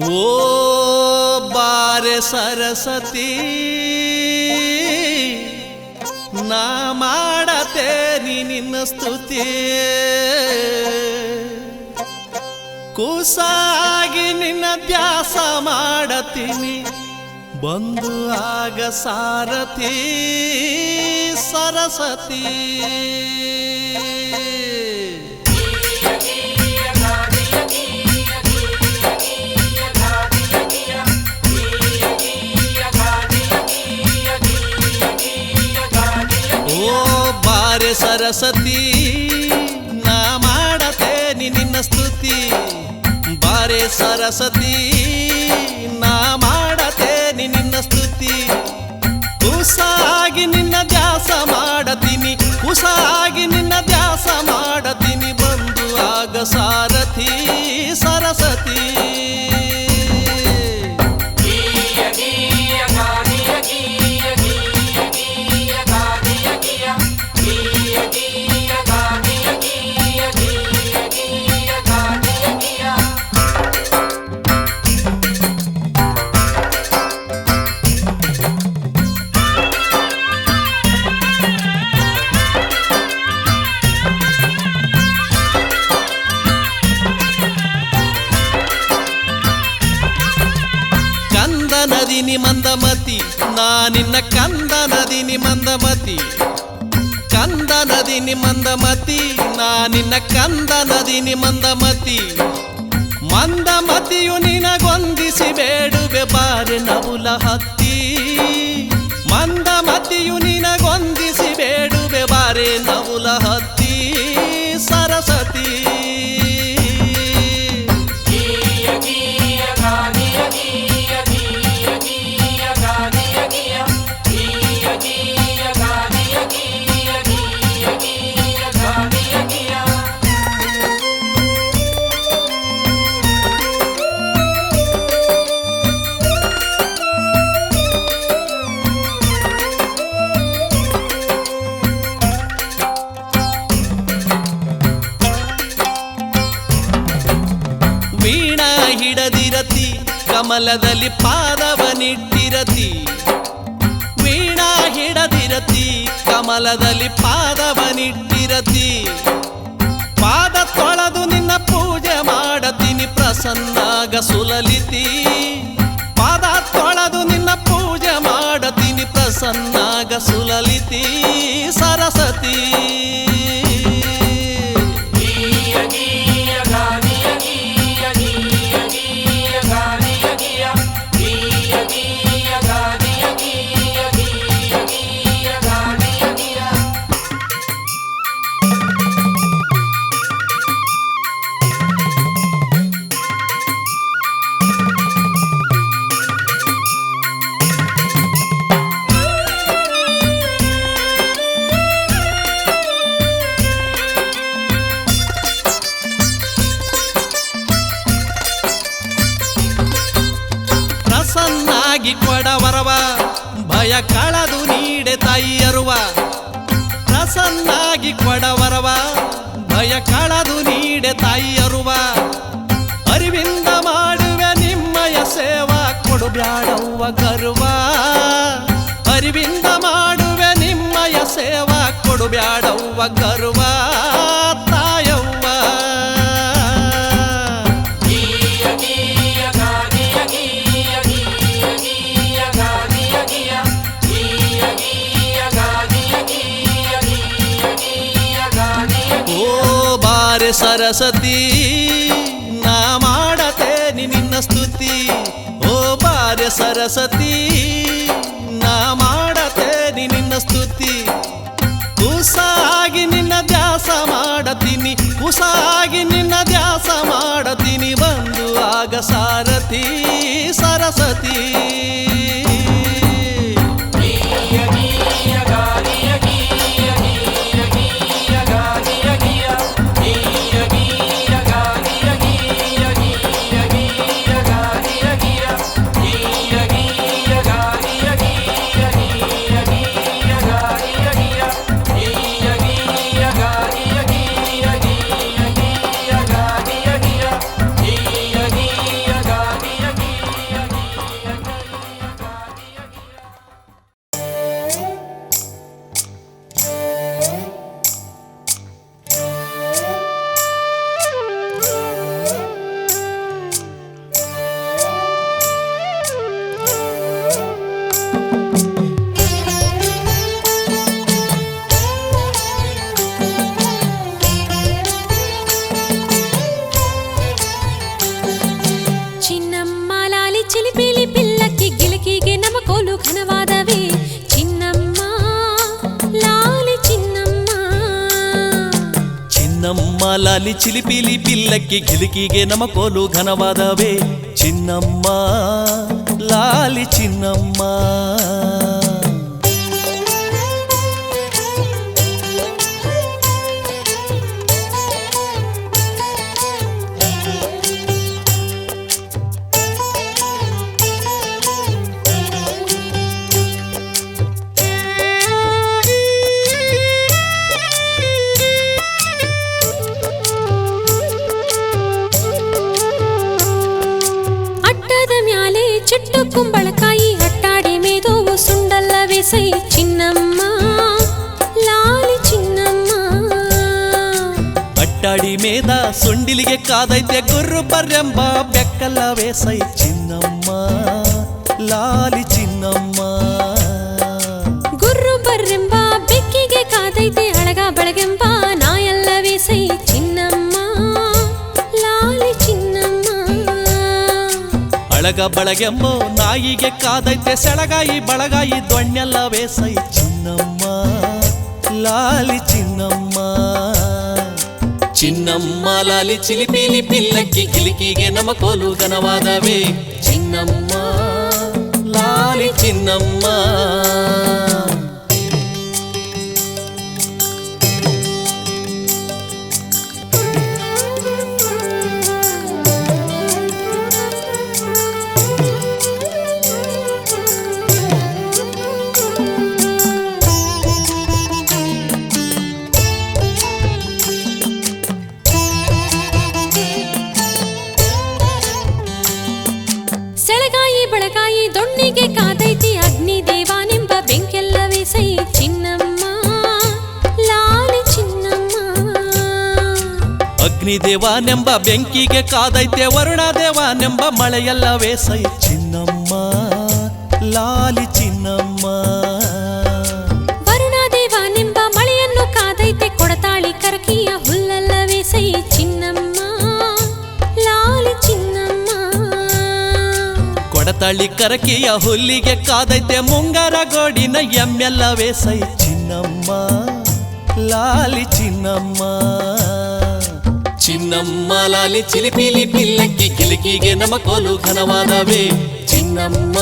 ಓ ಬಾರೆ ಸರಸ್ವತಿ ನಾ ಮಾಡತೇನಿ ನಿನ್ನ ಸ್ತುತಿ ಕೂಸಾಗಿ ನಿನ್ನ ಧ್ಯಾಸ ಮಾಡತೀನಿ ಬಂದು ಆಗ ಸಾರಥಿ ಸರಸ್ವತಿ ಓ ಬಾರೆ ಸರಸ್ವತಿ ನಾ ಮಾಡತೇನಿ ನಿನ್ನ ಸ್ತುತಿ ಬಾರೆ ಸರಸ್ವತಿ ನಾ ಮಾಡತೇನಿ ನಿನ್ನ ಸ್ತುತಿ ಕುಸಾಗಿ ನಿನ್ನ ಧ್ಯಾಸ ಮಾಡತೀನಿ ಕುಸಾಗಿ ನಿನ್ನ ಧ್ಯಾಸ ಮಾಡತೀನಿ ಬಂದು ಆಗ ಸಾರಥಿ ಸರಸ್ವತಿ ನದಿನಿ ಮಂದಮತಿ ನಾ ನಿನ್ನ ಕಂದ ನದಿನಿ ಮಂದಮತಿ ಕಂದ ನದಿನಿ ಮಂದಮತಿ ನಾ ನಿನ್ನ ಕಂದ ನದಿನಿ ಮಂದಮತಿ ಮಂದಮತಿಯು ನಿನಗೊಂದಿಸಿ ಬೇಡುವೆ ಬಾರೆ ನವುಲ ಹತ್ತಿ ಮಂದಮತಿಯು ನಿನಗೊಂದಿಸಿ ಬೇಡುವೆ ಬಾರೆ ನವುಲ ಹತ್ತಿ ಸರಸ್ವತಿ ವೀಣಾ ಹಿಡದಿರತಿ ಕಮಲದಲ್ಲಿ ಪಾದವನಿಟ್ಟಿರತಿ ವೀಣಾ ಹಿಡದಿರತಿ ಕಮಲದಲ್ಲಿ ಪಾದವನಿಟ್ಟಿರತಿ ಪಾದ ತೊಳೆದು ನಿನ್ನ ಪೂಜೆ ಮಾಡತೀನಿ ಪ್ರಸನ್ನಾಗ ಸುಲಲಿತಿ ಪಾದ ತೊಳೆದು ನಿನ್ನ ಪೂಜೆ ಮಾಡತೀನಿ ಪ್ರಸನ್ನಾಗ ಸುಲಲಿತಿ ಸರಸ್ವತಿ ಪ್ರಸನ್ನಾಗಿ ಕೊಡವರವ ಭಯ ಕಳೆದು ನೀಡೆ ತಾಯಿಯರುವ ಪ್ರಸನ್ನಾಗಿ ಕೊಡವರವ ಭಯ ಕಳೆದು ನೀಡೆ ತಾಯಿಯರುವ ಅರಿವಿಂದ ಮಾಡುವೆ ನಿಮ್ಮಯ ಸೇವಾ ಕೊಡುಬ್ಯಾಡವ್ವ ಗರ್ವ ಅರಿವಿಂದ ಮಾಡುವೆ ನಿಮ್ಮಯ ಸೇವಾ ಕೊಡುಬ್ಯಾಡವ್ವ ಗರ್ವ ತಾಯವ್ವ ಓ ಬಾರೆ ಸರಸ್ವತಿ ನಾ ಮಾಡತೇನಿ ನಿನ್ನ ಸ್ತುತಿ ಓ ಬಾರೆ ಸರಸ್ವತಿ ನಾ ಮಾಡತೇನಿ ನಿನ್ನ ಸ್ತುತಿ ಕುಸಾಗಿ ನಿನ್ನ ಧ್ಯಾಸ ಮಾಡತೀನಿ ಕುಸಾಗಿ ನಿನ್ನ ಧ್ಯಾಸ ಮಾಡತೀನಿ ಬಂದು ಆಗ ಸಾರಥಿ ಸರಸ್ವತಿ ಚಿನ್ನಮ್ಮ ಲಾಲಿ ಚಿಲಿಪಿಲಿ ಪಿಲ್ಲಕ್ಕಿ ಗಿಲಿಕಿಗೆ ನಮ ಕೋಲು ಘನವಾದವೇ ಚಿನ್ನಮ್ಮ ಲಾಲಿ ಚಿನ್ನಮ್ಮ. ಚಿಟ್ಟು ಕುಂಬಳಕಾಯಿ ಅಟ್ಟಾಡಿ ಮೇದೋವು ಸುಂಡಲ್ಲವೇ ಸೈ ಚಿನ್ನಮ್ಮ ಲಾಲಿ ಚಿನ್ನಮ್ಮ. ಅಟ್ಟಾಡಿ ಮೇದ ಸುಂಡಿಲಿಗೆ ಕಾದೈತೆ ಗುರ್ರು ಬರ್ರೆಂಬ ಬೆಕ್ಕಲ್ಲವೇ ಸೈ ಚಿನ್ನಮ್ಮ ಲಾಲಿ ಚಿನ್ನಮ್ಮ. ಗುರ್ರು ಬರ್ರೆಂಬ ಬೆಕ್ಕಿಗೆ ಕಾದೈತೆ ಅಳಗ ಬಳಗೆಂಬ ನಾಯಲ್ಲವೇ ಸೈ ಚಿನ್ನಮ್ಮ ಲಾಲಿ ಚಿನ್ನಮ್ಮ. ಅಳಗ ಬಳಗೆಂಬೋ ನಾಯಿಗೆ ಕಾದೈತೆ ಸೆಳಗಾಯಿ ಬಳಗಾಯಿ ದೊಣ್ಣೆಲ್ಲವೇ ಸೈ ಚಿನ್ನಮ್ಮ ಲಾಲಿ ಚಿನ್ನಮ್ಮ. ಚಿನ್ನಮ್ಮ ಲಾಲಿ ಚಿಲಿಪಿಲಿ ಪಿಲ್ಲಕ್ಕಿ ಗಿಲಿಕಿಗೆ ನಮ ಕೋಲು ಘನವಾದವೇ ಚಿನ್ನಮ್ಮ ಲಾಲಿ ಚಿನ್ನಮ್ಮ. ಸೆಳಗಾಯಿ ಬಳಗಾಯಿ ದೊಣ್ಣಿಗೆ ಕಾದೈತಿ ಅಗ್ನಿದೇವನೆಂಬ ಬೆಂಕೆಲ್ಲವೇ ಸೈ ಚಿನ್ನಮ್ಮ ಲಾಲಿ ಚಿನ್ನಮ್ಮ. ಅಗ್ನಿದೇವನೆಂಬ ಬೆಂಕಿಗೆ ಕಾದೈತೆ ವರುಣದೇವನೆಂಬ ಮಳೆಯಲ್ಲವೇ ಸೈ ಚಿನ್ನಮ್ಮ ಲಾಲಿ ಚಿನ್ನಮ್ಮ. ವರುಣದೇವನೆಂಬ ಮಳೆಯನ್ನು ಕಾದೈತೆ ಕೊಡತಾಳಿ ಕರಕಿಯ ಹುಲ್ಲಲ್ಲವೇ ಸೈ ಚಿನ್ನಮ್ಮ ಲಾಲಿ ಚಿನ್ನಮ್ಮ. ಕೊಡತಳ್ಳಿ ಕರಕಿಯ ಹುಲ್ಲಿಗೆ ಕಾದೈತೆ ಮುಂಗಾರ ಗೋಡಿನ ಎಮ್ಮೆಲ್ಲವೇ ಸೈ ಚಿನ್ನಮ್ಮ ಲಾಲಿ ಚಿನ್ನಮ್ಮ. ಚಿನ್ನಮ್ಮ ಲಾಲಿ ಚಿಲಿಪಿಲಿ ಪಿಲ್ಲಕ್ಕಿ ಗಿಲಿಕಿಗೆ ನಮ ಕೋಲು ಘನವಾದವೇ ಚಿನ್ನಮ್ಮ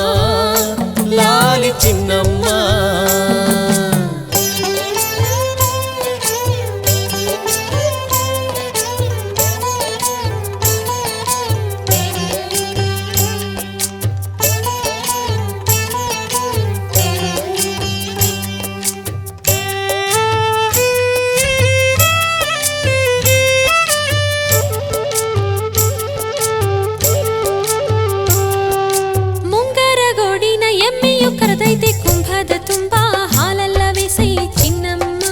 ಲಾಲಿ ಚಿನ್ನಮ್ಮ. ಕರೆದೈತೆ ಕುಂಭದ ತುಂಬಾ ಹಾಲಲ್ಲವೇ ಸೈ ಚಿನ್ನಮ್ಮ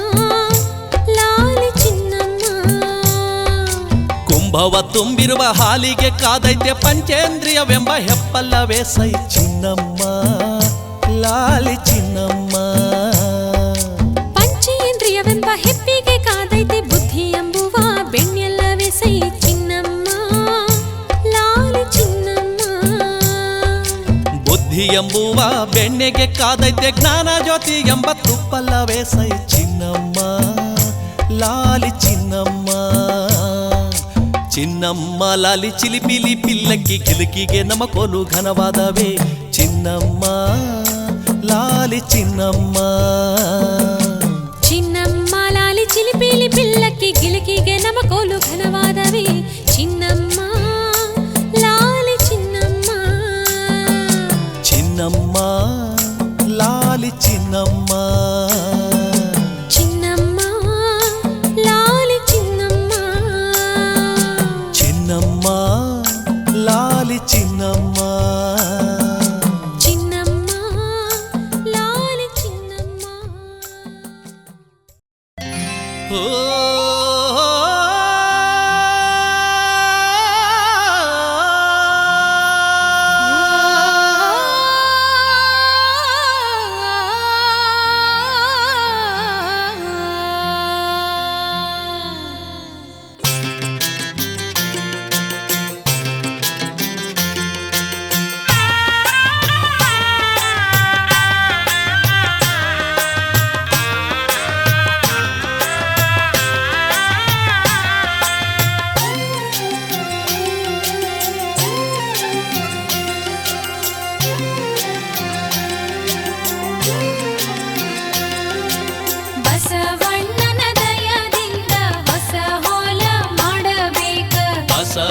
ಲಾಲಿ ಚಿನ್ನಮ್ಮ. ಕುಂಭವ ತುಂಬಿರುವ ಹಾಲಿಗೆ ಕಾದೈತೆ ಪಂಚೇಂದ್ರಿಯವೆಂಬ ಹೆಪ್ಪಲ್ಲವೇ ಸೈ ಚಿನ್ನಮ್ಮ ಲಾಲಿ ಚಿನ್ನಮ್ಮ. ಪಂಚೇಂದ್ರಿಯವೆಂಬ ಹೆಪ್ಪಿಗೆ ಕಾದೈತೆ ಬುದ್ಧಿ ಎಂಬುವ ಬೆಣ್ಣೆಲ್ಲವೇ ಸೈ ಚಿನ್ನಮ್ಮ ಲಾಲಿ ಚಿನ್ನಮ್ಮ. ಬುದ್ಧಿ ಎಂಬುವ ಬೆಣ್ಣೆಗೆ ಕಾದೈತೆ ಜ್ಞಾನ ಜ್ಯೋತಿ ಎಂಬ ತುಪ್ಪಲ್ಲವೇ ಸೈ ಚಿನ್ನಮ್ಮ ಲಾಲಿ ಚಿನ್ನಮ್ಮ. ಚಿನ್ನಮ್ಮ ಲಾಲಿ ಚಿಲಿಪಿಲಿ ಪಿಲ್ಲಕ್ಕಿ ಗಿಲಿಕಿಗೆ ನಮ ಕೋಲು ಘನವಾದವೇ ಚಿನ್ನಮ್ಮ ಲಾಲಿ ಚಿನ್ನಮ್ಮ. ಚಿನ್ನಮ್ಮ ಲಾಲಿ ಚಿಲಿಪಿಲಿ ಪಿಲ್ಲಕ್ಕಿ ಗಿಲಿಕಿಗೆ ನಮ ಕೋಲು ಘನವಾದವೇ ಚಿನ್ನಮ್ಮ ಲಾಲಿ ಚಿನ್ನಮ್ಮ. ಚಿನ್ನಮ್ಮ ಲಾಲಿ ಚಿನ್ನಮ್ಮ. ಚಿನ್ನಮ್ಮ ಲಾಲಿ ಚಿನ್ನಮ್ಮ. ಚಿನ್ನಮ್ಮ ಲಾಲಿ ಚಿನ್ನಮ್ಮ. ಚಿನ್ನಮ್ಮ ಲಾಲಿ ಚಿನ್ನಮ್ಮ. ಓ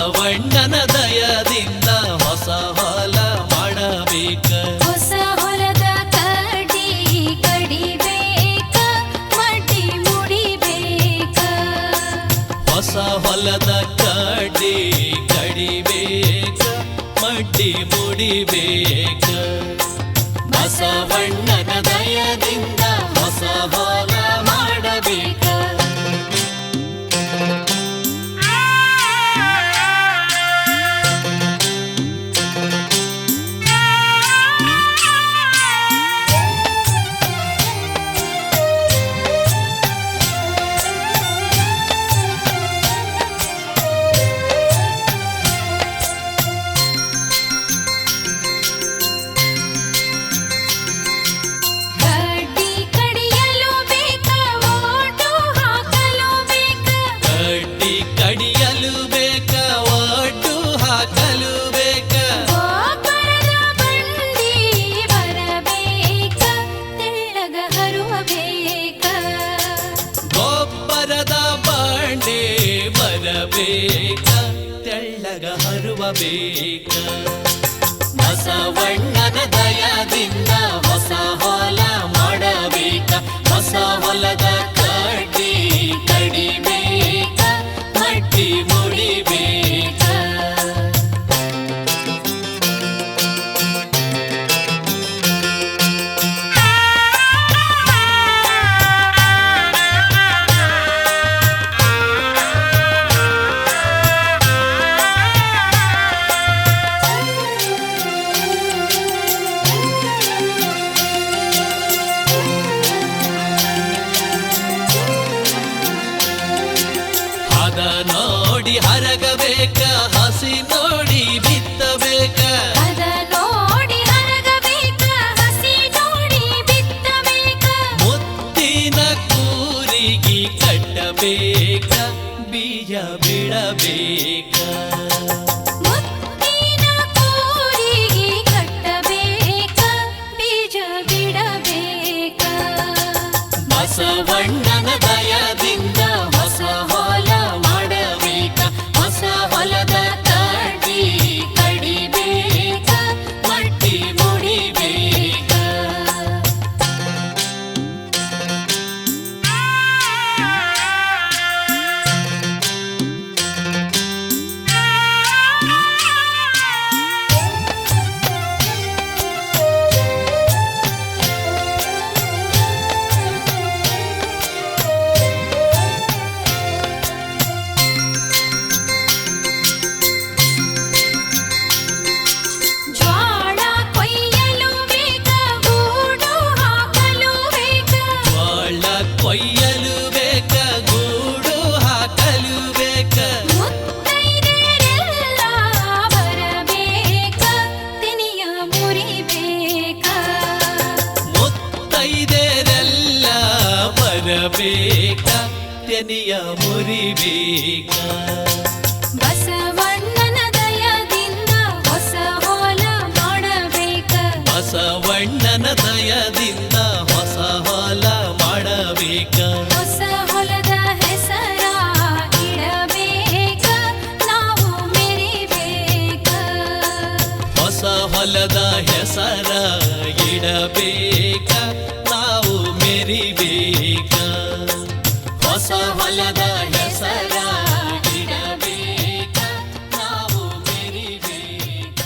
ಬಸವಣ್ಣನ ದಯದಿಂದ ಹೊಸ ಹೊಲ ಮಾಡಬೇಕ. ಹೊಸ ಹೊಲದ ಕಡ್ಡಿ ಕಡಿಬೇಕ, ಮಡ್ಡಿ ಮುಡಿಬೇಕ. ಹೊಸ ಹೊಲದ ಕಡ್ಡಿ ಕಡಿಬೇಕ, ಮಡ್ಡಿ ಮುಡಿಬೇಕ. ಬಸವಣ್ಣನ ದಯದಿಂದ ಹೊಸ ಹೊಲ ಮಾಡಬೇಕ. ಕಡ್ಡಿ ಕಡಿಯಲು ಬೇಕ, ಓಟು ಹಾಕಲು ಬೇಕ. ಕಡ್ಡಿ ಕಡಿಯಲು ಬೇಕ, ಒಡ್ಡು ಹಾಕಲು ಬೇಕ. ಗೊಬ್ಬರದ ಬಂಡಿ ಬರಬೇಕ, ತೆಳ್ಳಗ ಹರುವ ಬೇಕ. ಗೊಬ್ಬರದ ಬಂಡೆ ಬರಬೇಕ, ತೆಳ್ಳಗ ಹರುವ ಬೇಕ. ಬಸವಣ್ಣನ ದಯದಿಂದ ಹೊಸ ಹೊಲ ಮಾಡಬೇಕ. ಹೊಸ ಹೊಲದ ಕಡ್ಡಿ ಕಡಿಬೇಕ, ಮಡ್ಡಿ ಮುಡಿಬೇಕ. ಹದ ನೋಡಿ ಹರಗಬೇಕ, ಹಸಿ ನೋಡಿ ಬಿತ್ತಬೇಕ. ಅದ ನೋಡಿ ಹರಗಬೇಕ, ಹಸಿ ನೋಡಿ ಬಿತ್ತಬೇಕ. ಮುತ್ತಿನ ಕೂರಿಗೆ ಕಟ್ಟಬೇಕ, ಬೀಜ ಬಿಡಬೇಕ. ಮುತ್ತಿನ ಕೂರಿಗೆ ಕಟ್ಟಬೇಕ, ಬೀಜ ಬಿಡಬೇಕ. ಬಸವಣ್ಣನ ದಯದಿಂದ ಹೊಸ ಹೊಲ ಮಾಡಬೇಕ. ಹೊಸ ಹೊಲದ ಕಡ್ಡಿ ಕಡಿಬೇಕ, ಮಡ್ಡಿ ಮುಡಿಬೇಕ. ಜ್ವಾಳ ಕೊಯ್ಯಲು ಬೇಕ, ಗೂಡು ಹಾಕಲು ಬೇಕ. ಜ್ವಾಳ ಕೊಯ್ಯಲು ಬೇಕ, ಗೂಡು ಹಾಕಲು ಬೇಕ. ಮುತ್ತೈದೆಯರೆಲ್ಲ ಬರಬೇಕ, ತೆನೆಯ ಮುರಿಬೇಕ. ಮುತ್ತೈದೆರೆಲ್ಲ ಬರಬೇಕ, ತೆನೆಯ ಮುರಿಬೇಕ. ಬಸವಣ್ಣನ ದಯದಿಂದ ಹೊಸ ಹೊಲ ಮಾಡಬೇಕ. ಬಸವಣ್ಣನ ದಯದಿಂದ ಹೊಸ ಹೊಲ ಮಾಡಬೇಕ. ಹೊಸ ಹೊಲದ ಹೆಸರ ಇಡಬೇಕ, ನಾವು ಮೆರಿಬೇಕ. ಹೊಸ ಹೊಲದ ಹೆಸರ ಇಡಬೇಕ, ನಾವು ಮೆರಿಬೇಕ. ಹೊಸ ಹೊಲದ ಹೆಸರ ಇಡಬೇಕ, ನಾವು ಮೆರಿಬೇಕ.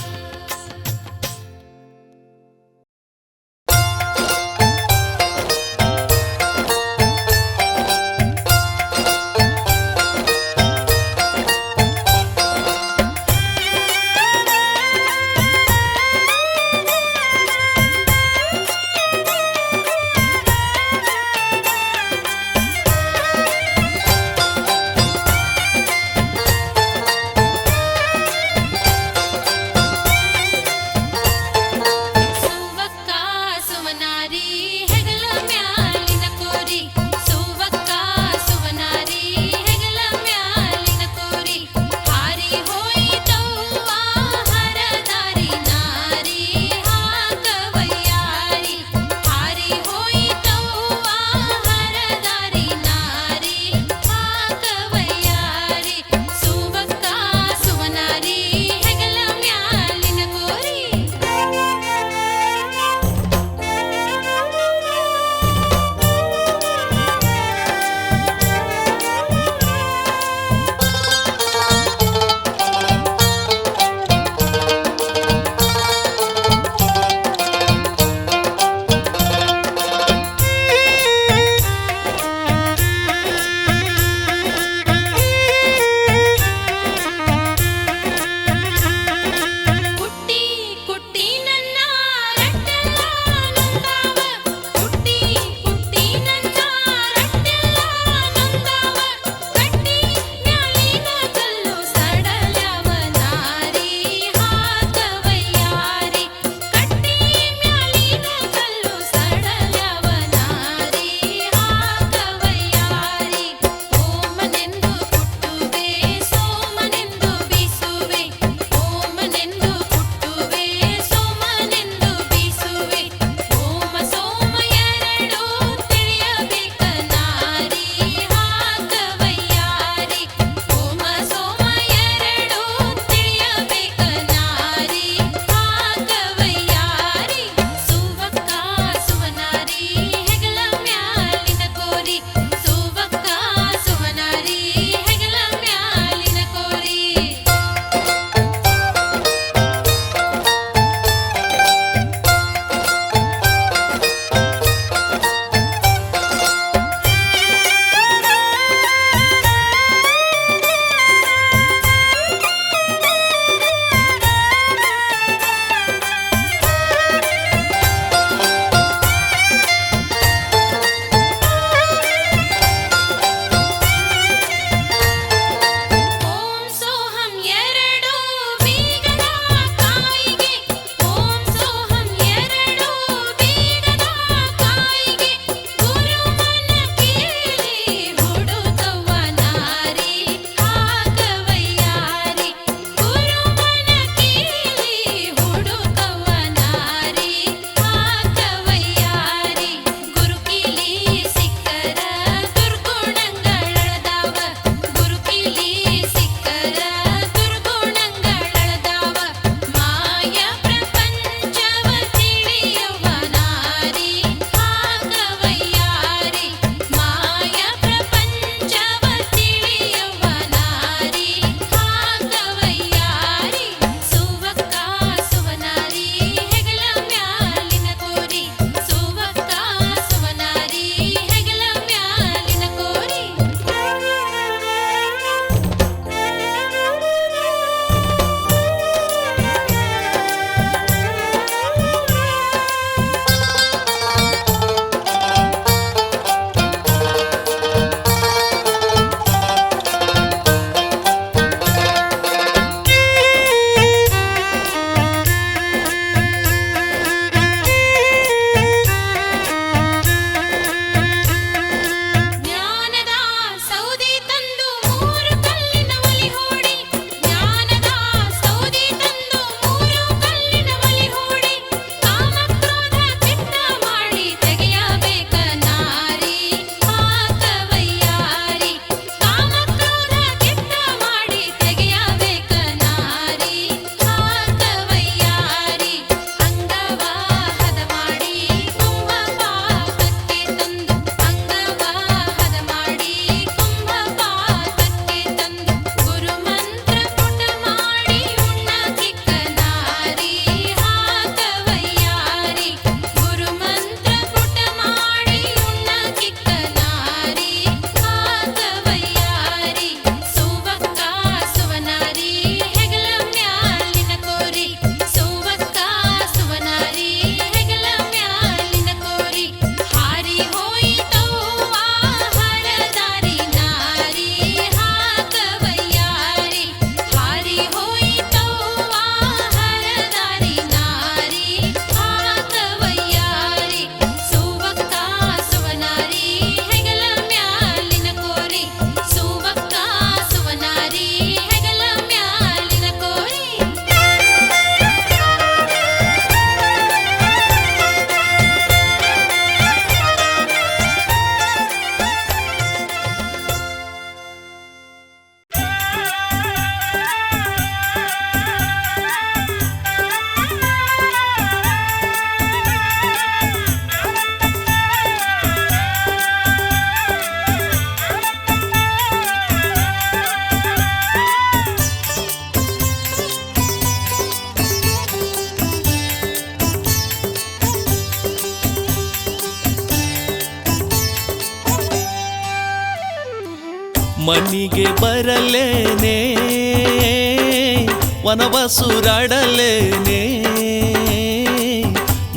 ಮನಿಗೆ ಬರಲೇನೆ ವನವಸುರಾಡಲೇನೆ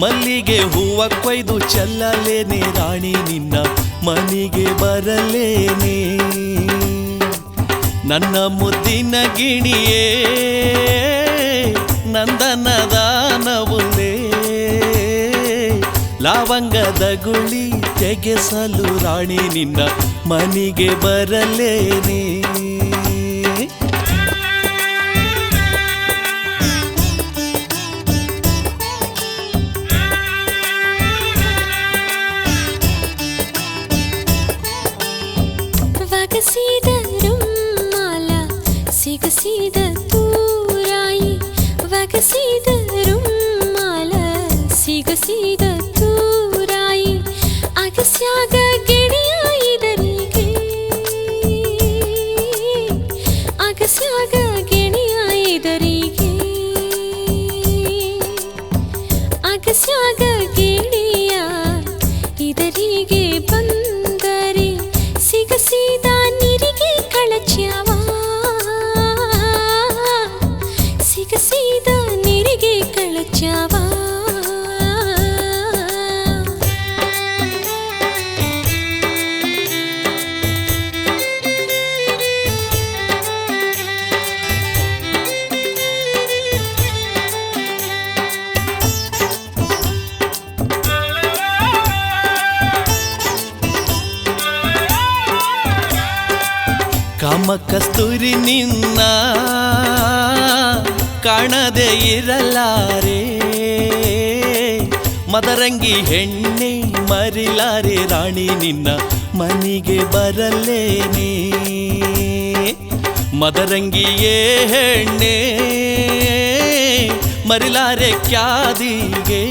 ಮಲ್ಲಿಗೆ ಹೂವ ಕೊಯ್ದು ಚೆಲ್ಲಲೇನೆ ರಾಣಿ ನಿನ್ನ ಮನಿಗೆ ಬರಲೇನೆ ನನ್ನ ಮುದ್ದಿನ ಗಿಣಿಯೇ ನಂದನದ ನವುಲೆ ಲವಂಗದ ಗುಳಿ ತೆಗೆಸಲು ರಾಣಿ ನಿನ್ನ ಮನಿಗೆ ಬರಲೇನೆ ವಗಸಿದ ರುಮಾಲ ಸಿಗಸಿದ ತೂರಾಯಿ ವಗಸಿದ ರುಮಾಲ ಸಿಗಸಿದ ತೂರಾಯಿ ಅಗಸ್ಯಾಗ ಗೆಳೆಯಾಯಿದರಿಗೆ ಅಗಸ್ಯಾಗ ಗೆಳೆಯಾಯಿದರಿಗೆ ಅಗಸ್ಯಾಗ ಗೆಳೆಯ ಇದರಿಗೆ ಬಂದರೆ ಸಿಗಸಿದ ನೀರಿಗೆ ಕಳಚ್ಯವ ಸಿಗಸಿದ ನೀರಿಗೆ ಕಳಚ್ಯವ ಕಾಮ ಕಸ್ತೂರಿ ನಿನ್ನ ಕಾಣದೆ ಇರಲಾರೆ ಮದರಂಗಿ ಹೆಣ್ಣೆ ಮರಿಲಾರೆ ರಾಣಿ ನಿನ್ನ ಮನಿಗೆ ಬರಲೇನೆ ಮದರಂಗಿಯೇ ಹೆಣ್ಣೆ ಮರಿಲಾರೆ ಕ್ಯಾದಿಗೆ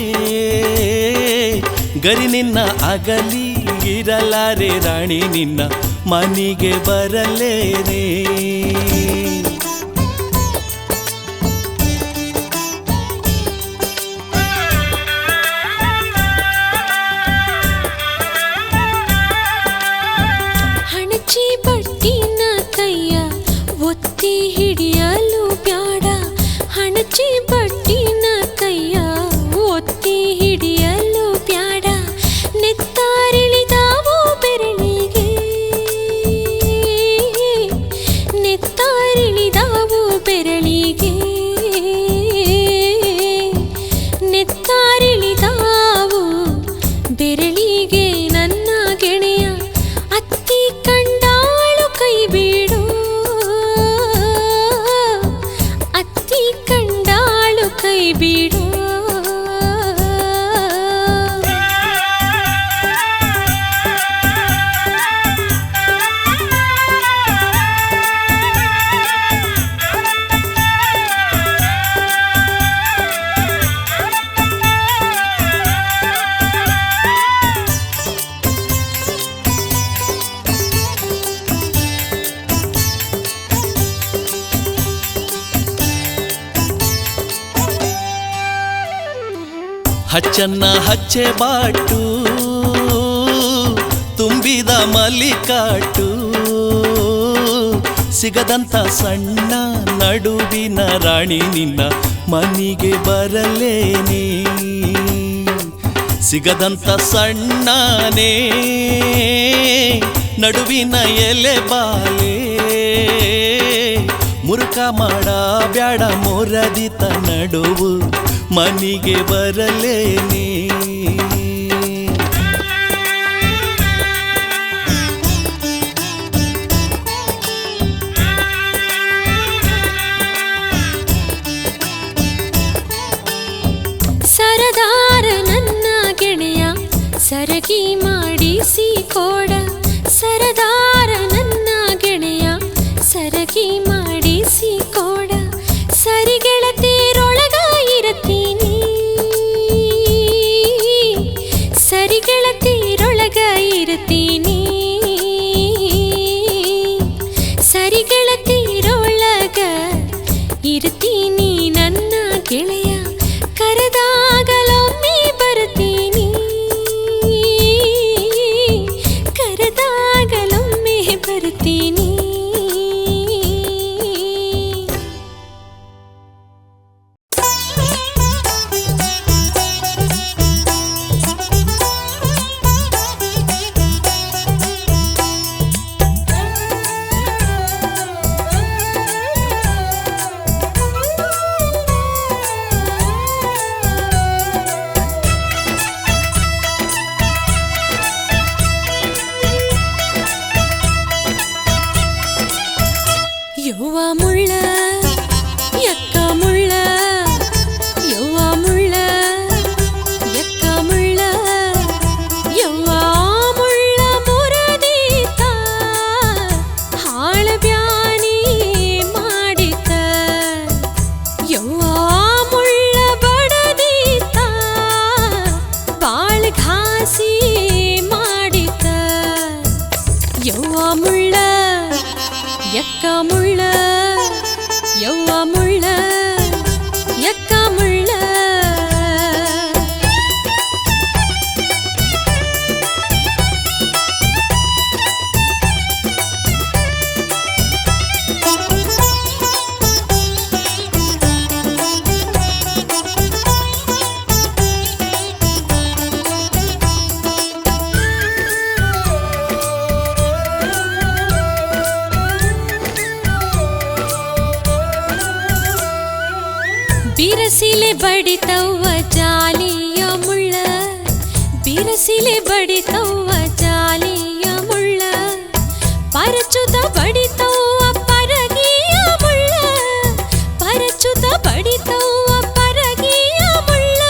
ಗರಿ ನಿನ್ನ ಅಗಲಿ ಇರಲಾರೆ ರಾಣಿ ನಿನ್ನ ಮನಿಗೆ ಬರಲೇನೆ ಹಣಚಿ ಬಟ್ಟಿನ ಕೈಯ ಒತ್ತಿ ಹಿಡಿಯಲು ಬ್ಯಾಡ ಹಣಚಿ ಬಟ್ಟಿನ ಕೈಯ ಒತ್ತಿ ಹಿಡಿಯಲು ಬ್ಯಾಡ ನೆತ್ತಾರಿಳಿದಾವು ಬೆರಳಿಗೆ ನೆತ್ತಾರಿಳಿದಾವು ಬೆರಳಿಗೆ ನೆತ್ತಾರಿಳಿದಾವು ಬೆರಳಿಗೆ ನನ್ನ ಗೆಳೆಯ ಅತ್ತಿ ಕಂಡಾಳು ಕೈ ಬಿಡು ಅತ್ತಿ ಕಂಡಾಳು ಕೈ ಬಿಡು ಹಚ್ಚನ್ನ ಹಚ್ಚೆ ಬಾಟು ತುಂಬಿದ ಮಲ್ಲಿಕಾಟು ಸಿಗದಂತ ಸಣ್ಣ ನಡುವಿನ ರಾಣಿ ನಿನ್ನ ಮನಿಗೆ ಬರಲೇನೆ ಸಿಗದಂತ ಸಣ್ಣನೇ ನಡುವಿನ ಎಲೆ ಬಾಲೆ ಮುರುಕ ಮಾಡ ಬ್ಯಾಡ ಮೊರದಿತ ನಡುವು ಮನಿಗೆ ಬರಲೇನೆ ಸರದಾರ ನನ್ನ ಗೆಳೆಯ ಸರಗಿ ಮಾಡಿಸಿ ಕೋಡ ಸರದಾರ ನನ್ನ ಗೆಳೆಯ ಸರಗಿ ಮಾಡಿಸಿ ಕೋಡ ಸರಿಗೆಳತಿರೊಳಗ ಇರತೀನಿ ಸರಿಗೆಳತಿರೊಳಗ ಇರತೀನಿ ಸರಿಗೆಳತಿರೊಳಗ ಇರ್ತೀನಿ ನನ್ನ ಗೆಳೆಯ ಕರೆದಾಗಲೊಮ್ಮೆ ಬರ್ತೀನಿ ಕರೆದಾಗಲೊಮ್ಮೆ ಬರ್ತೀನಿ ಮುಳ್ಳ ಎಕ್ಕ ಮುಳ್ಳ ಯವ್ವ ಮುಳ್ಳ ಎಕ್ಕ ಮುಳ್ಳ ಯವ್ವ ಮುಳ್ಳ ಮುರದೀತ ಹಾಳ ಬ್ಯಾನಿ ಮಾಡಿತ ಯವ್ವ ಮುಳ್ಳ ಬಡದೀತ ಬಾಳ ಘಾಸಿ ಮಾಡಿತ ಯವ್ವ ಮುಳ್ಳ ಎಕ್ಕ ಮುಳ್ಳ ಯವ್ವ ಮುಳ್ಳ ಎಕ್ಕ ಮುಳ್ಳ ಬಿರಸಿಲೆ ಬಡಿತವ್ವ ಜಾಲಿಯ ಮುಳ್ಳ ಬಿರಸಿಲೆ ಬಡಿತವ್ವ ಜಾಲಿಯ ಮುಳ್ಳ ಪರಚುತ ಬಡಿತವ್ವ ಪರಗಿಯ ಮುಳ್ಳ ಪರಚುತ ಬಡಿತವ್ವ ಪರಗಿಯ ಮುಳ್ಳ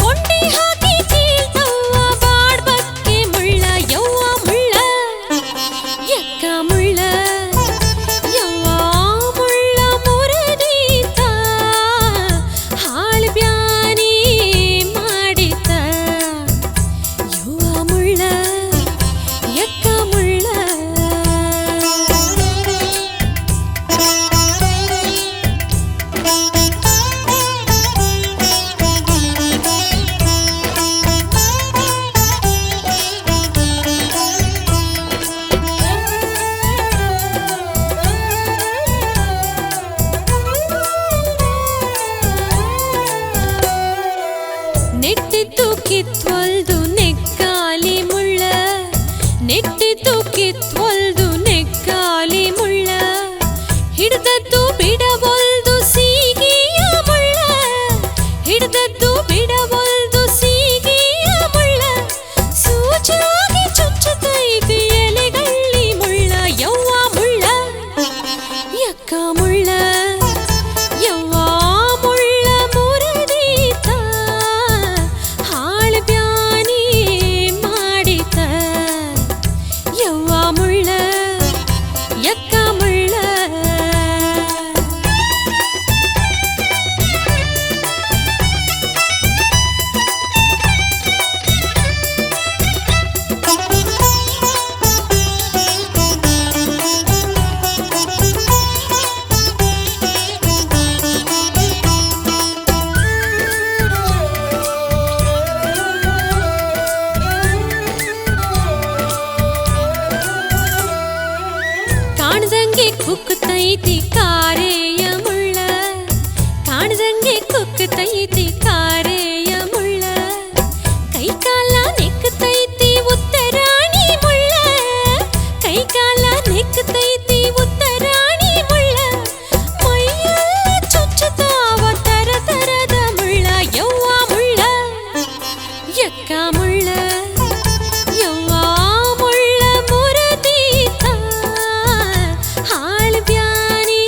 ಕೊಂಡಿ ಹಾಕಿ ಚೀಲ್ತವ್ವ ಬಾಡ್ಬಕ್ಕೆ ಮುಳ್ಳ ಯವ್ವ ಮುಳ್ಳ ಎಕ್ಕ ಮುಳ್ಳ ಯವ್ವ ಮುಳ್ಳ ಮುರದೀತ ಹಾಳ ಬ್ಯಾನಿ ಮಾಡಿತ ಯವ್ವ ಮುಳ್ಳ ಎಕ್ಕ ಮುಳ್ಳ ನೆಟ್ಟಿದ್ದು ಕಿತ್ವಲ್ದು ನೆಕ್ಕಾಲಿ ಮುಳ್ಳ ನೆಟ್ಟಿದ್ದು ಕಿತ್ವಲ್ದು ನೆಕ್ಕಾಲಿ ಮುಳ್ಳ ಹಿಡ್ದದ್ದು ಬಿಡವಲ್ದು ಸೀಗಿಯ ಮುಳ್ಳ ಹಿಡ್ದದ್ದು ಬಿಡವಲ್ದು ಸೀಗಿಯ ಮುಳ್ಳ ಸೂಚಾಗಿ ಚುಚ್ಚುತ್ತೈತಿ ಎಲೆಗಳ್ಳಿ ಮುಳ್ಳ ಯವ್ವ ಮುಳ್ಳ ಎಕ್ಕ ಮುಳ್ಳ ಯವ್ವ ಮುಳ್ಳ ಮುರದೀತ ಹಾಳ ಬ್ಯಾನಿ ಮಾಡಿತ ಯವ್ವ ಮುಳ್ಳ ಎಕ್ಕ ಮುಳ್ಳ ಕಾಣ್ದಂಗೆ ಕುಕ್ಕತೈತಿ ಕಾರೆಯ ಮುಳ್ಳ ಕಾಣ್ದಂಗೆ ಕುಕ್ಕತೈತಿ ಕಾರೆಯ ಮುಳ್ಳ ಕೈಕಾಲ ನೆಕ್ಕತೈತಿ ಉತ್ತರಾಣಿ ಮುಳ್ಳ ಕೈಕಾಲ ನೆಕ್ಕತೈತಿ ಉತ್ತರಾಣಿ ಮುಳ್ಳ ಮೈಯೆಲ್ಲ ಚುಚ್ಚುತ್ತಾವ ತರ ತರದ ಮುಳ್ಳ ಯವ್ವ ಮುಳ್ಳ ಎಕ್ಕ ಮುಳ್ಳ ಯವ್ವ ಮುಳ್ಳ ಮುರದೀತ ಹಾಳ ಬ್ಯಾನಿ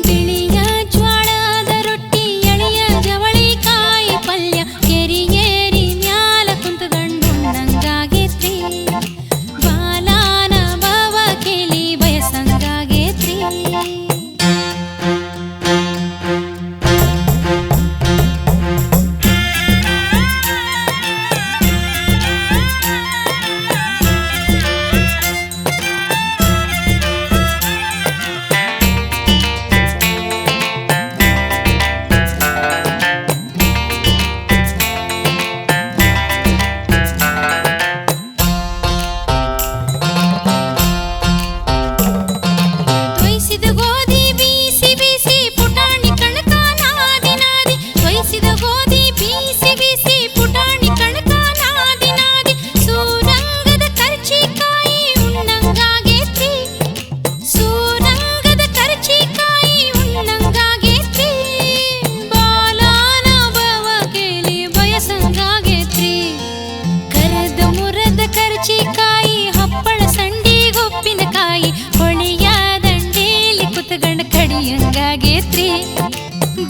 ಬಿಳಿಯ ಜ್ವಾಳದ ರೊಟ್ಟಿ ಎಳೆಯ ಜವಳಿಕಾಯಿ ಪಲ್ಯ ಕೆರಿಯೇರಿ ಮ್ಯಾಲ ಕುಂತುಗಂಡು ನಂಗಾಗೇತ್ರಿ ಬಾಲಾನ ಬಾವ ಕೇಳಿ ಬಯಸಂಗಾಗೇತ್ರಿ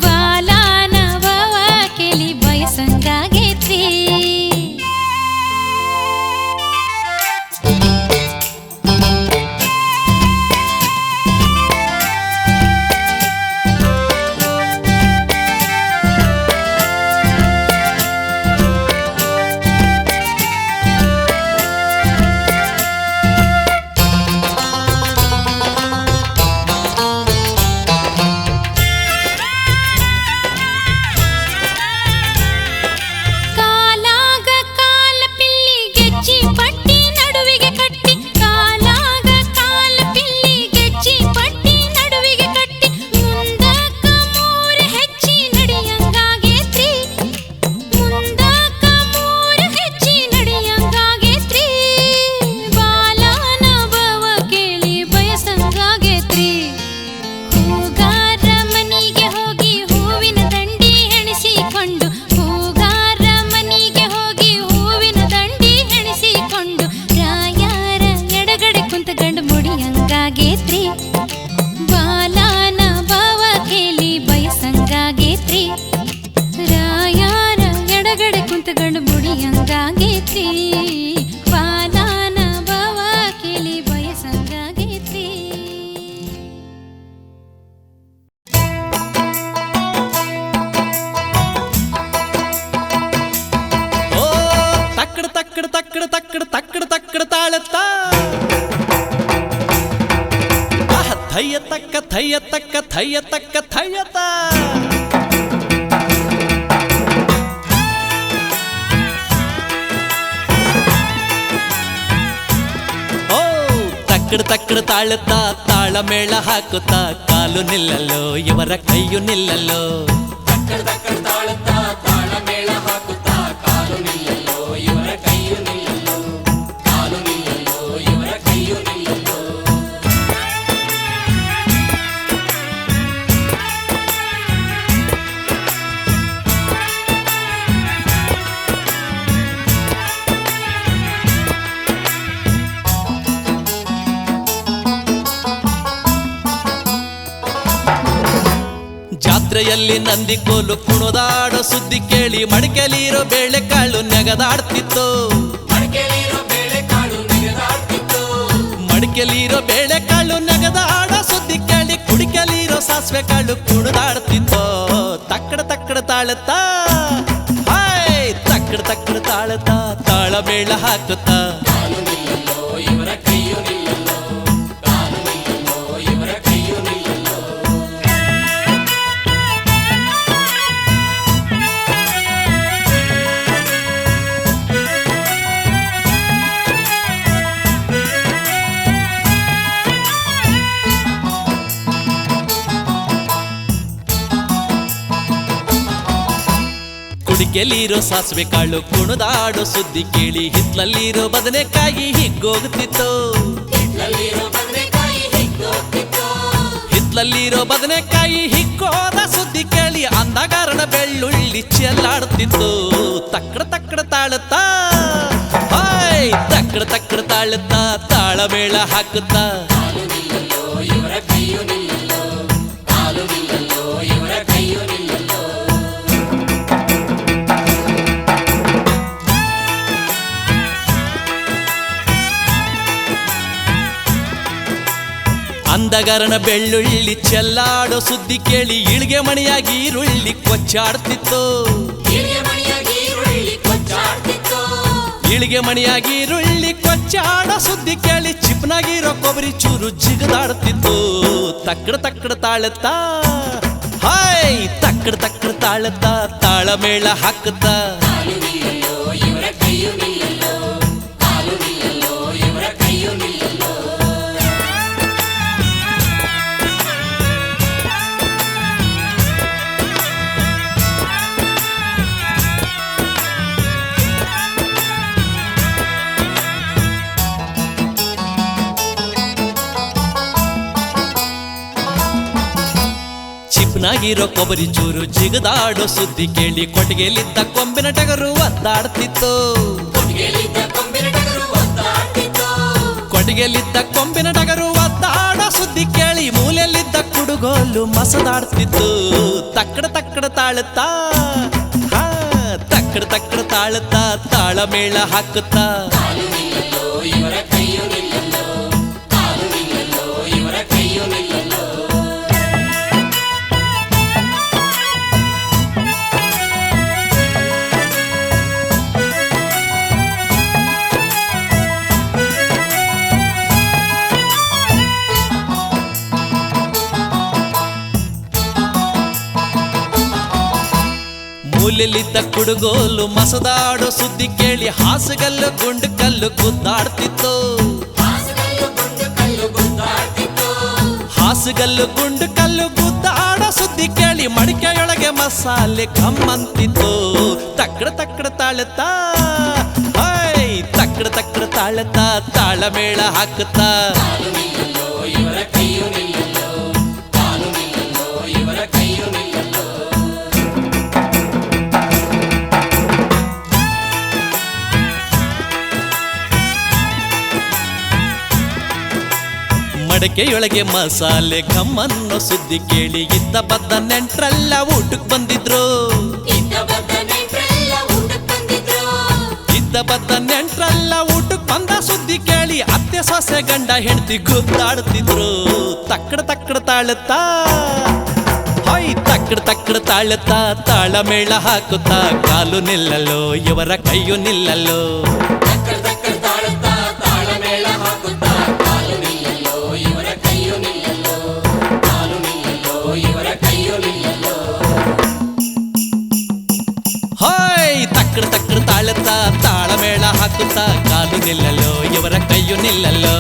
ಬಾಲಾನ ಬಾವ ಕೇಳಿ ಬಯಸಂಗಾಗೇತ್ರಿ ಬಾಲಾನ ಬಾವ ಕೇಳಿ ಬಯಸಂಗಾಗೇತ್ರಿ ರಾಯಾರ ಎಡಗಡೆ ಕುಂತಗಂಡು ಮುಡಿಯಂಗಾಗೇತ್ರಿ ಬಾಲಾನ ಬಾವ ಕೇಳಿ ಬಯಸಂಗಾಗೇತ್ರಿ ಓ ತಕ್ಕಡ ತಕ್ಕಡ ತಕ್ಕಡ ತಕ್ಕಡ ತಕ್ಕಡ ತಕ್ಕಡ ತಾಳತ್ತ ಥಯ್ಯ ತಕ್ಕ ಥಯ್ಯ ತಕ್ಕ ಥಯ್ಯ ತಕ್ಕ ಥಯ್ಯತ ಓ ತಕ್ಕಡ ತಕ್ಕಡ ತಾಳುತ್ತ ತಾಳ ಮೇಳ ಹಾಕುತ್ತ ಕಾಲು ನಿಲ್ಲಲ್ಲೋ ಇವರ ಕೈಯು ನಿಲ್ಲಲ್ಲೋ ತಕ್ಕಡ ತಕ್ಕಡ ತಾಳುತ್ತ ತಾಳ ಮೇಳ ಹಾಕುತ್ತ ಕಾಲು ನಿಲ್ಲಲ್ಲೋ ಇವರ ಕೈಯು ನಿಲ್ಲಲ್ಲೋ ಕಾಲು ನಿಲ್ಲಲ್ಲೋ ಇವರ ಕೈಯು ನಿಲ್ಲಲ್ಲೋ ಜಾತ್ರೆಯಲ್ಲಿ ನಂದಿಕೋಲು ಕುಣದಾಡೋ ಸುದ್ದಿ ಕೇಳಿ ಮಡಿಕೆಲಿರೋ ಬೇಳೆಕಾಳು ನೆಗದಾಡ್ತಿತ್ತು ಮಡಿಕೆಲಿರೋ ಬೇಳೆಕಾಳು ನೆಗದಾಡೋ ಸುದ್ದಿ ಕೇಳಿ ಕುಡಿಕೆಲಿರೋ ಸಾಸಿವೆ ಕಾಳು ಕುಣದಾಡ್ತಿತ್ತು ತಕ್ಕಡ ತಕ್ಕಡ ತಾಳುತ್ತ ಹಾಯ್ ತಕ್ಕಡ ತಕ್ಕಡ ತಾಳುತ್ತ ತಾಳ ಮೇಳ ಹಾಕುತ್ತ ಕಾಲು ನಿಲ್ಲಲ್ಲೋ ಇವರ ಕೈಯು ನಿಲ್ಲಲ್ಲೋ ಕಾಲು ನಿಲ್ಲಲ್ಲೋ ಇವರ ಕೈಯು ನಿಲ್ಲಲ್ಲೋ ಕುಡಿಕೆಲಿರೋ ಸಾಸಿವೆ ಕಾಳು ಕುಣದಾಡೋ ಸುದ್ದಿ ಕೇಳಿ ಹಿತ್ಲಲ್ಲಿರೋ ಬದನೆಕಾಯಿ ಹಿಗ್ಗೋಗ್ತಿತ್ತು ಹಿತ್ಲಲ್ಲಿರೋ ಬದನೆಕಾಯಿ ಹಿಗ್ಗೋದ ಸುದ್ದಿ ಕೇಳಿ ಅಂದಗಾರನ ಬೆಳ್ಳುಳ್ಳಿ ಚೆಲ್ಲಾಡ್ತಿತ್ತು ತಕ್ಕಡ ತಕ್ಕಡ ತಾಳುತ್ತ ಹಾಯ್ ತಕ್ಕಡ ತಕ್ಕಡ ತಾಳುತ್ತ ತಾಳ ಮೇಳ ಹಾಕುತ್ತ ಕಾಲು ನಿಲ್ಲಲ್ಲೋ ಇವರ ಕೈಯು ನಿಲ್ಲಲ್ಲೋ ಸಡಗರನ ಬೆಳ್ಳುಳ್ಳಿ ಚೆಲ್ಲಾಡೋ ಸುದ್ದಿ ಕೇಳಿ ಇಳಿಗೆ ಮಣಿಯಾಗಿ ಈರುಳ್ಳಿ ಕೊಚ್ಚಾಡ್ತಿತ್ತು ಹಿರಿಯ ಮಣಿಯಾಗಿ ಈರುಳ್ಳಿ ಕೊಚ್ಚಾಡ್ತಿತ್ತು. ಇಳಿಗೆ ಮಣಿಯಾಗಿ ಈರುಳ್ಳಿ ಕೊಚ್ಚಾಡೋ ಸುದ್ದಿ ಕೇಳಿ ಚಿಪ್ನಾಗಿರೋ ಕೊಬ್ಬರಿ ಚೂರು ಜಿಗದಾಡ್ತಿತ್ತು. ತಕ್ಕಡ ತಕ್ಕಡ ತಾಳತ್ತಾ ಹಾಯ್ ತಕ್ಕಡ ತಕ್ಕಡ ತಾಳತ್ತಾ ತಾಳಮೇಳ ಹಾಕುತ್ತಾ ಕಾಲು ನಿಲ್ಲಲ್ಲೋ ಇವರ ಕೈಯು ನಿಲ್ಲಲ್ಲೋ, ಕಾಲು ನಿಲ್ಲಲ್ಲೋ ಇವರ ಕೈಯು ನಿಲ್ಲಲ್ಲೋ. ಚಿಪ್ನಾಗಿರೋ ಕೊಬ್ಬರಿ ಚೂರು ಜಿಗದಾಡೋ ಸುದ್ದಿ ಕೇಳಿ ಕೊಟ್ಟಿಗೆಲಿದ್ದ ಕೊಂಬಿನ ಟಗರು ಒದ್ದಾಡ್ತಿತ್ತು. ಕೊಟ್ಟಿಗೆಯಲ್ಲಿದ್ದ ಕೊಂಬಿನ ಟಗರು ಒದ್ದಾಡ್ತಿತ್ತು. ಕೊಟ್ಟಿಗೆಲಿದ್ದ ಕೊಂಬಿನ ಟಗರು ಒದ್ದಾಡೋ ಸುದ್ದಿ ಕೇಳಿ ಮೂಲೆಯಲ್ಲಿದ್ದ ಕುಡುಗೋಲು ಮಸದಾಡ್ತಿತ್ತು. ತಕ್ಕಡ ತಕ್ಕಡ ತಾಳುತ್ತಾ ಹಾ ತಕ್ಕಡ ತಕ್ಕಡ ತಾಳುತ್ತಾ ತಾಳಮೇಳ ಹಾಕುತ್ತಾ ಕಾಲು ನಿಲ್ಲಲ್ಲೋ ಇವರ ಕೈಯು ನಿಲ್ಲಲ್ಲೋ, ಕಾಲು ನಿಲ್ಲಲ್ಲೋ ಇವರ ಕೈಯು ನಿಲ್ಲಲ್ಲೋ. ಮೂಲೆಯಲ್ಲಿದ್ದ ಕುಡುಗೋಲು ಮಸದಾಡೋ ಸುದ್ದಿ ಕೇಳಿ ಹಾಸುಗಲ್ಲು ಗುಂಡು ಕಲ್ಲು ಗುದ್ದಾಡ್ತಿತ್ತು. ಹಾಸುಗಲ್ಲು ಗುಂಡು ಕಲ್ಲು ಗುದ್ದಾಡ್ತಿತ್ತು. ಹಾಸುಗಲ್ಲು ಗುಂಡು ಕಲ್ಲು ಗುದ್ದಾಡೋ ಸುದ್ದಿ ಕೇಳಿ ಮಡಿಕೆಯೊಳಗೆ ಮಸಾಲೆ ಕಮ್ಮಂತಿತ್ತು. ತಕ್ಕಡ ತಕ್ಕಡ ತಾಳುತ್ತಾ ಹಾಯ್ ತಕ್ಕಡ ತಕ್ಕಡ ತಾಳುತ್ತಾ ತಾಳಮೇಳ ಹಾಕುತ್ತಾ ಕಾಲು ನಿಲ್ಲಲ್ಲೋ ಇವರ ಕೈಯು ನಿಲ್ಲಲ್ಲೋ, ಕಾಲು ನಿಲ್ಲಲ್ಲೋ ಇವರ ಕೈಯು ನಿಲ್ಲಲ್ಲೋ. ಮಡಕೆಯೊಳಗೆ ಮಸಾಲೆ ಘಮ್ಮನ್ನೋ ಸುದ್ದಿ ಕೇಳಿ ಇದ್ದ ಬದ್ದ ನೆಂಟ್ರೆಲ್ಲ ಊಟಕ್ಕೆ ಬಂದಿದ್ರು. ಇದ್ದ ಬದ್ದ ನೆಂಟ್ರೆಲ್ಲ ಊಟಕ್ಕೆ ಬಂದಿದ್ರು. ಇದ್ದ ಬದ್ದ ನೆಂಟ್ರೆಲ್ಲ ಊಟಕ್ಕೆ ಬಂದ ಸುದ್ದಿ ಕೇಳಿ ಅತ್ತೆ ಸೊಸೆ ಗಂಡ ಹೆಂಡತಿ ಗುದ್ದಾಡ್ತಿದ್ರು. ತಕ್ಕಡ ತಕ್ಕಡ ತಾಳುತ್ತಾ ಹೊಯ್ ತಕ್ಕಡ ತಕ್ಕಡ ತಾಳುತ್ತಾ ತಾಳಮೇಳ ಹಾಕುತ್ತಾ ಕಾಲು ನಿಲ್ಲಲ್ಲೋ ಇವರ ಕೈಯು ನಿಲ್ಲಲ್ಲೋ. ತಕ್ಕಡ ತಕ್ಕಡ ತಾಳುತ್ತಾ ತಾಳಮೇಳ ಹಾಕುತ್ತಾ ಕಾಲು ನಿಲ್ಲಲ್ಲೋ ಇವರ ಕೈಯು ನಿಲ್ಲಲ್ಲೋ, ಕಾಲು ನಿಲ್ಲಲ್ಲೋ ಇವರ ಕೈಯು ನಿಲ್ಲಲ್ಲೋ. ಹಾಯ್ ತಕ್ಕಡ ತಕ್ಕಡ ತಾಳುತ್ತಾ ತಾಳಮೇಳ ಹಾಕುತ್ತಾ ಕಾಲು ನಿಲ್ಲಲ್ಲೋ ಇವರ ಕೈಯು ನಿಲ್ಲಲ್ಲೋ.